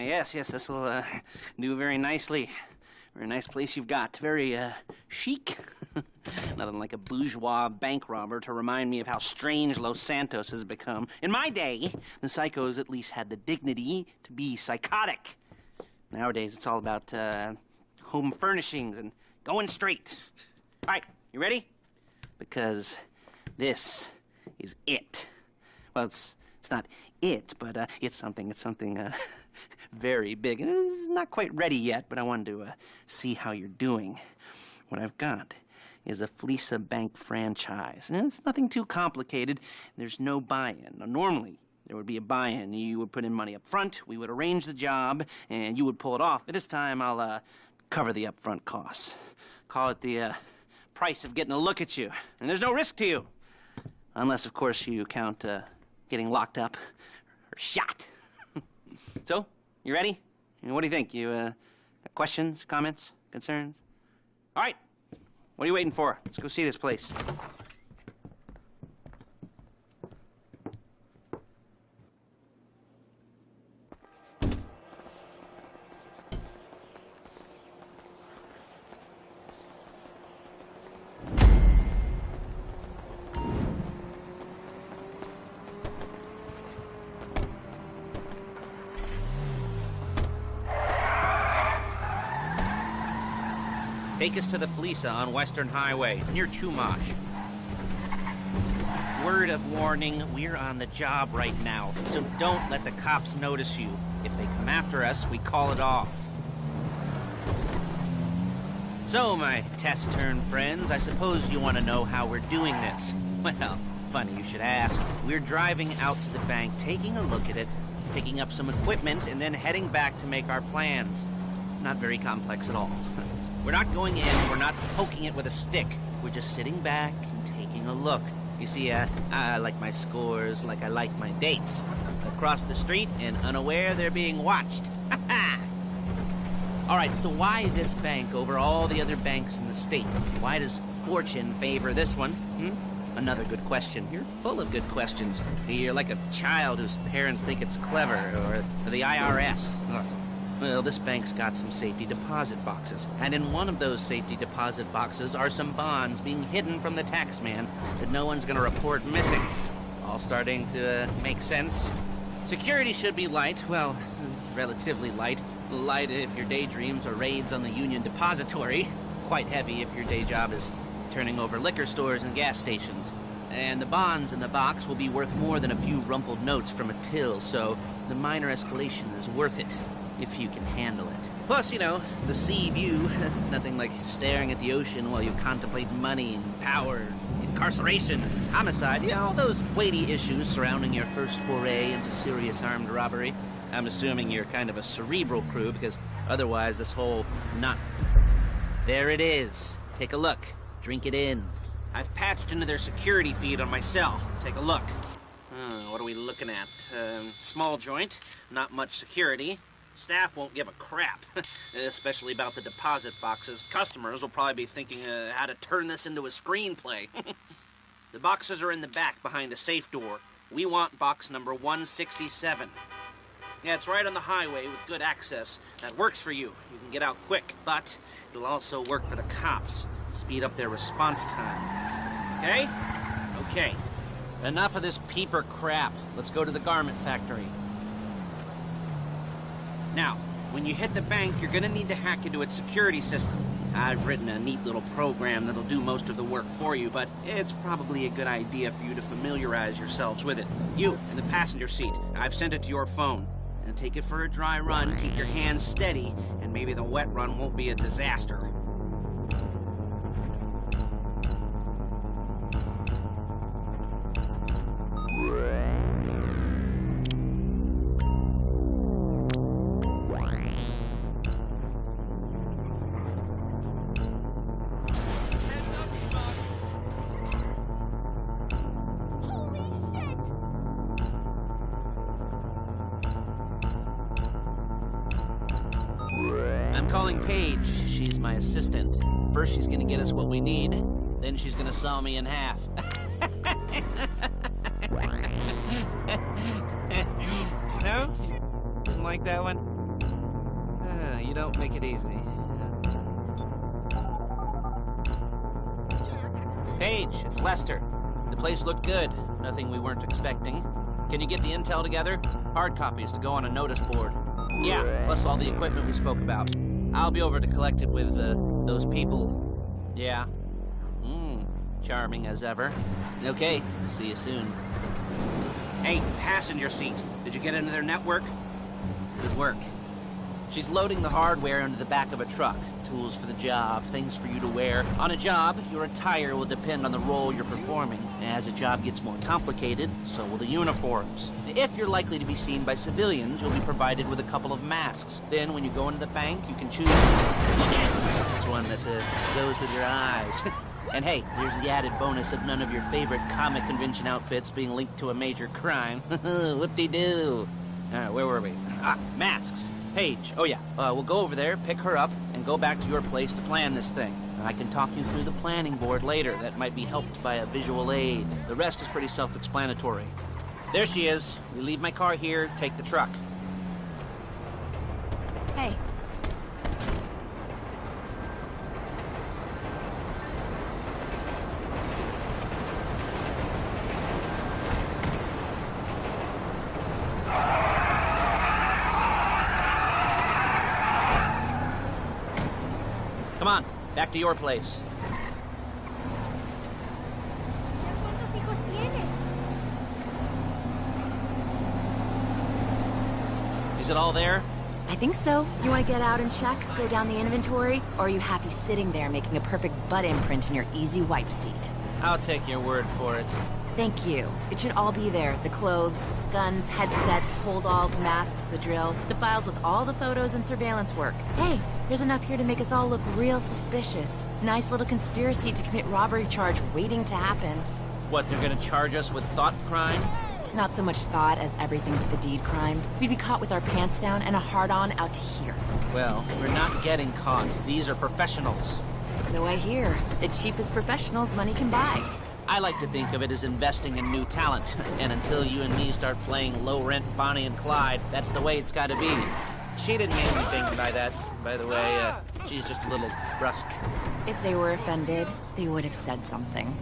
yes, this'll do very nicely. Very nice place you've got. Very chic. Nothing like a bourgeois bank robber to remind me of how strange Los Santos has become. In my day, the psychos at least had the dignity to be psychotic. Nowadays, it's all about home furnishings and going straight. All right, you ready? Because this is it. Well, it's not it, but it's something very big. It's not quite ready yet, but I wanted to see how you're doing. What I've got is a Fleeca Bank franchise. And it's nothing too complicated. There's no buy-in. Now, normally, there would be a buy-in. You would put in money up front, we would arrange the job, and you would pull it off. But this time, I'll cover the upfront costs. Call it the price of getting a look at you. And there's no risk to you. Unless, of course, you count getting locked up or shot. So, you ready? What do you think? You got questions, comments, concerns? All right. What are you waiting for? Let's go see this place. Take us to the Fleeca on Western Highway, near Chumash. Word of warning, we're on the job right now, so don't let the cops notice you. If they come after us, we call it off. So, my taciturn friends, I suppose you want to know how we're doing this. Well, funny you should ask. We're driving out to the bank, taking a look at it, picking up some equipment, and then heading back to make our plans. Not very complex at all. We're not going in, we're not poking it with a stick. We're just sitting back and taking a look. You see, I like my scores like I like my dates. Across the street and unaware they're being watched. All right, so why this bank over all the other banks in the state? Why does fortune favor this one? Another good question. You're full of good questions. You're like a child whose parents think it's clever, or the IRS. Ugh. Well, this bank's got some safety deposit boxes, and in one of those safety deposit boxes are some bonds being hidden from the tax man that no one's gonna report missing. All starting to make sense. Security should be light, well, relatively light. Light if your daydreams are raids on the Union Depository. Quite heavy if your day job is turning over liquor stores and gas stations. And the bonds in the box will be worth more than a few rumpled notes from a till, so the minor escalation is worth it. If you can handle it. Plus, you know, the sea view. Nothing like staring at the ocean while you contemplate money and power, incarceration, homicide. You know, all those weighty issues surrounding your first foray into serious armed robbery. I'm assuming you're kind of a cerebral crew, because otherwise this whole not... There it is. Take a look. Drink it in. I've patched into their security feed on my cell. Take a look. What are we looking at? Small joint. Not much security. Staff won't give a crap, especially about the deposit boxes. Customers will probably be thinking how to turn this into a screenplay. The boxes are in the back behind the safe door. We want box number 167. Yeah, it's right on the highway with good access. That works for you. You can get out quick, but it'll also work for the cops. Speed up their response time. Okay? Okay. Enough of this peeper crap. Let's go to the garment factory. Now, when you hit the bank, you're gonna need to hack into its security system. I've written a neat little program that'll do most of the work for you, but it's probably a good idea for you to familiarize yourselves with it. You, in the passenger seat, I've sent it to your phone. And take it for a dry run, keep your hands steady, and maybe the wet run won't be a disaster. I'm calling Paige. She's my assistant. First she's gonna get us what we need, then she's gonna saw me in half. No? Didn't like that one? you don't make it easy. Paige, it's Lester. The place looked good. Nothing we weren't expecting. Can you get the intel together? Hard copies to go on a notice board. Yeah, plus all the equipment we spoke about. I'll be over to collect it with, those people. Yeah. Charming as ever. Okay, see you soon. Hey, passenger seat. Did you get into their network? Good work. She's loading the hardware into the back of a truck. Tools for the job, things for you to wear. On a job, your attire will depend on the role you're performing. As a job gets more complicated, so will the uniforms. If you're likely to be seen by civilians, you'll be provided with a couple of masks. Then, when you go into the bank, you can choose which one that goes with your eyes. And hey, there's the added bonus of none of your favorite comic convention outfits being linked to a major crime. Whoop-de-doo. Where were we? Masks. Paige. Oh yeah, we'll go over there, pick her up, and go back to your place to plan this thing. I can talk you through the planning board later. That might be helped by a visual aid. The rest is pretty self-explanatory. There she is. We leave my car here, take the truck. Hey. Come on, back to your place. Is it all there? I think so. You want to get out and check, go down the inventory, or are you happy sitting there making a perfect butt imprint in your easy wipe seat? I'll take your word for it. Thank you. It should all be there. The clothes, guns, headsets, holdalls, masks, the drill, the files with all the photos and surveillance work. Hey, there's enough here to make us all look real suspicious. Nice little conspiracy to commit robbery charge waiting to happen. What, they're gonna charge us with thought crime? Not so much thought as everything but the deed crime. We'd be caught with our pants down and a hard-on out to here. Well, we're not getting caught. These are professionals. So I hear. The cheapest professionals money can buy. I like to think of it as investing in new talent. And until you and me start playing low-rent Bonnie and Clyde, that's the way it's gotta be. She didn't mean anything by that, by the way. She's just a little brusque. If they were offended, they would have said something.